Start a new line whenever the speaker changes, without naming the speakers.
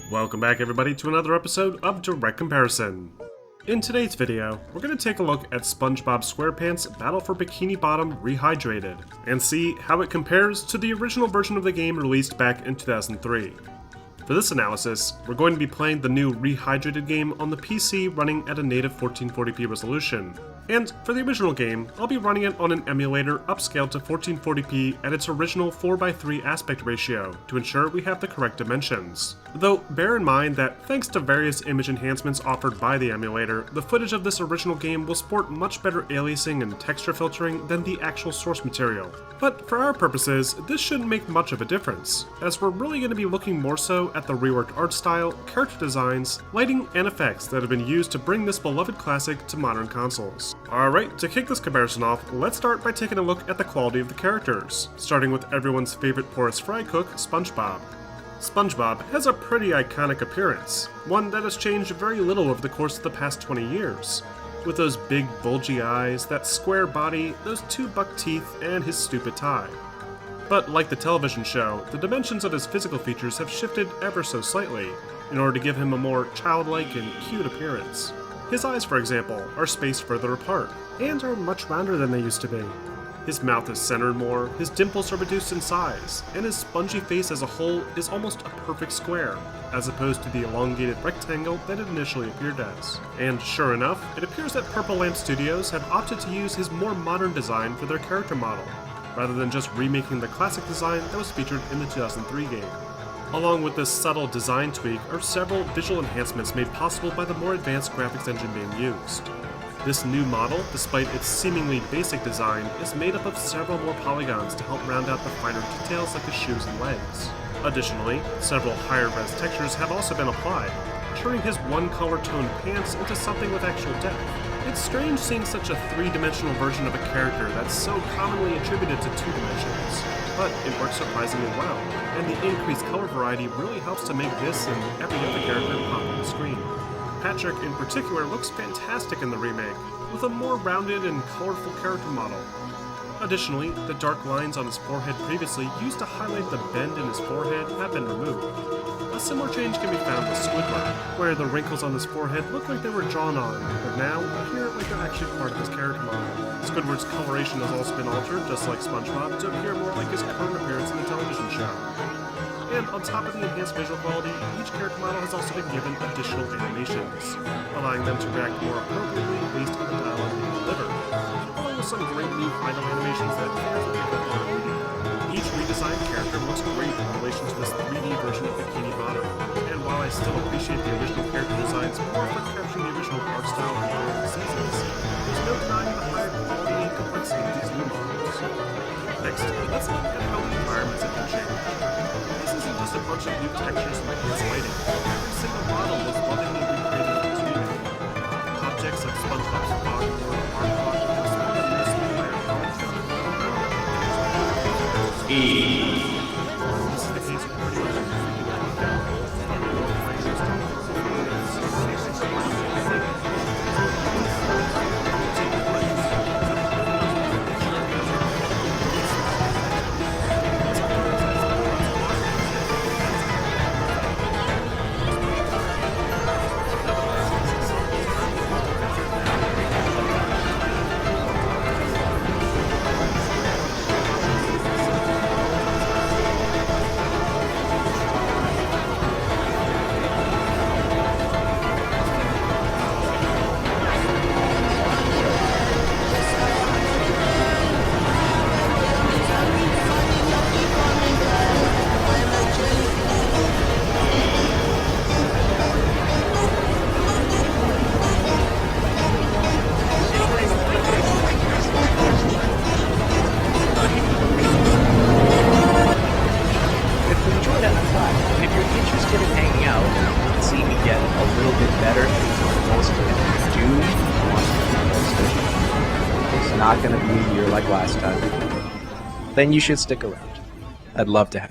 Welcome back everybody to another episode of Direct Comparison. In today's video, we're going to take a look at SpongeBob SquarePants Battle for Bikini Bottom Rehydrated, and see how it compares to the original version of the game released back in 2003. For this analysis, we're going to be playing the new Rehydrated game on the PC running at a native 1440p resolution. And for the original game, I'll be running it on an emulator upscaled to 1440p at its original 4:3 aspect ratio to ensure we have the correct dimensions. Though bear in mind that thanks to various image enhancements offered by the emulator, the footage of this original game will sport much better aliasing and texture filtering than the actual source material. But for our purposes, this shouldn't make much of a difference, as we're really going to be looking more so at the reworked art style, character designs, lighting, and effects that have been used to bring this beloved classic to modern consoles. Alright, to kick this comparison off, let's start by taking a look at the quality of the characters, starting with everyone's favorite porous fry cook, SpongeBob. SpongeBob has a pretty iconic appearance, one that has changed very little over the course of the past 20 years. With those big bulgy eyes, that square body, those two buck teeth, and his stupid tie. But like the television show, the dimensions of his physical features have shifted ever so slightly, in order to give him a more childlike and cute appearance. His eyes, for example, are spaced further apart, and are much rounder than they used to be. His mouth is centered more, his dimples are reduced in size, and his spongy face as a whole is almost a perfect square, as opposed to the elongated rectangle that it initially appeared as. And sure enough, it appears that Purple Lamp Studios have opted to use his more modern design for their character model, rather than just remaking the classic design that was featured in the 2003 game. Along with this subtle design tweak are several visual enhancements made possible by the more advanced graphics engine being used. This new model, despite its seemingly basic design, is made up of several more polygons to help round out the finer details like his shoes and legs. Additionally, several higher-res textures have also been applied, turning his one-color toned pants into something with actual depth. It's strange seeing such a three-dimensional version of a character that's so commonly attributed to two dimensions, but it works surprisingly well, and the increased color variety really helps to make this and every other character pop on the screen. Patrick in particular looks fantastic in the remake, with a more rounded and colorful character model. Additionally, the dark lines on his forehead previously used to highlight the bend in his forehead have been removed. A similar change can be found with Squidward, where the wrinkles on his forehead look like they were drawn on, but now appear like they're actually part of his character model. Squidward's coloration has also been altered, just like SpongeBob, to appear more like his current appearance in the television show. And on top of the enhanced visual quality, each character model has also been given additional animations, allowing them to react more appropriately based on the dialogue being delivered, along with some great new final animations that fans will pick up on immediately. Each redesigned character looks great in relation to this 3D version of Bikini Bottom, and while I still appreciate the original character designs more for capturing the original art style and color of the seasons, there's no denying the higher quality and complexity of these new models. Next, let's look at how the environments have been changed. This isn't just a bunch of new textures and enhanced lighting. Every single model was lovingly recreated from its remake. Objects like SpongeBob's Fogboard, Armclock, and small municipal layer
E.
This is the case with pretty much everything that we've done.
Not going to be a year like last time, then you should stick around. I'd love to have you.